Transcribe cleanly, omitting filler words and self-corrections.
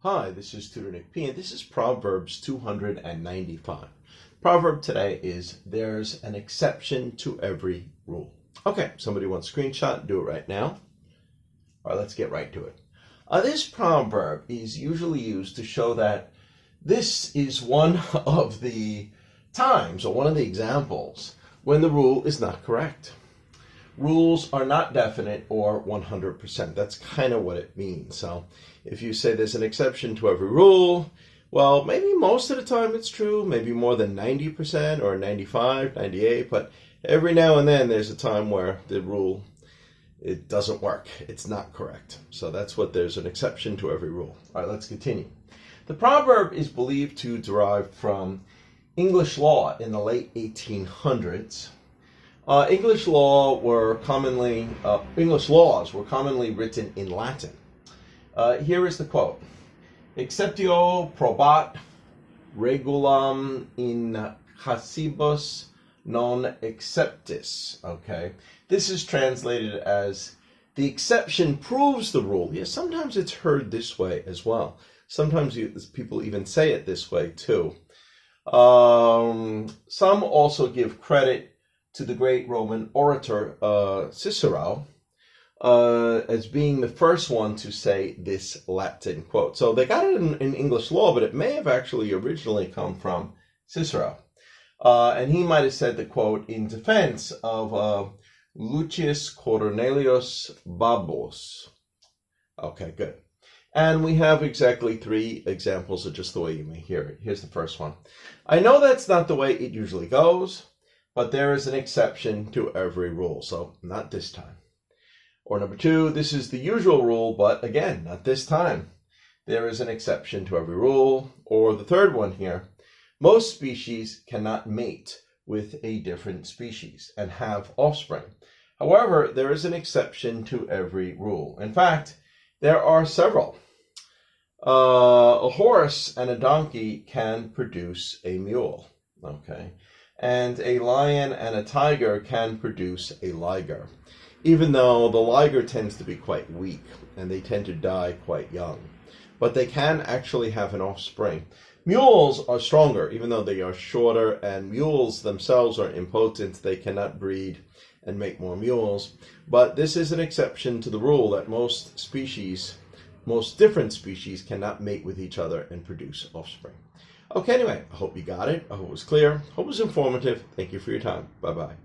Hi, this is Tutor Nick P, and this is Proverbs 295. Proverb today is, there's an exception to every rule. Okay, somebody wants a screenshot, do it right now. All right, let's get right to it. This proverb is usually used to show that this is one of the times, or one of the examples, when the rule is not correct. Rules are not definite or 100%. That's kind of what it means. So if you say there's an exception to every rule, well, maybe most of the time it's true, maybe more than 90% or 95, 98, but every now and then there's a time where the rule, it doesn't work. It's not correct. So that's what there's an exception to every rule. All right, let's continue. The proverb is believed to derive from English law in the late 1800s. English laws were commonly written in Latin. Here is the quote: "Exceptio probat regulam in casibus non exceptis." Okay, this is translated as the exception proves the rule. Yes, sometimes it's heard this way as well. Sometimes people even say it this way too. Some also give credit to the great Roman orator Cicero as being the first one to say this Latin quote. So they got it in English law, but it may have actually originally come from Cicero. And he might have said the quote in defense of Lucius Cornelius Babos. Okay, good. And we have exactly 3 examples of just the way you may hear it. Here's the first one. "I know that's not the way it usually goes, but there is an exception to every rule." So not this time. Or number 2, "This is the usual rule, but again, not this time. There is an exception to every rule." Or the third one here, "Most species cannot mate with a different species and have offspring. However, there is an exception to every rule. In fact, there are several. A horse and a donkey can produce a mule." Okay. "And a lion and a tiger can produce a liger, even though the liger tends to be quite weak and they tend to die quite young. But they can actually have an offspring. Mules are stronger, even though they are shorter, and mules themselves are impotent. They cannot breed and make more mules. But this is an exception to the rule that most different species cannot mate with each other and produce offspring." Okay, anyway, I hope you got it. I hope it was clear. I hope it was informative. Thank you for your time. Bye-bye.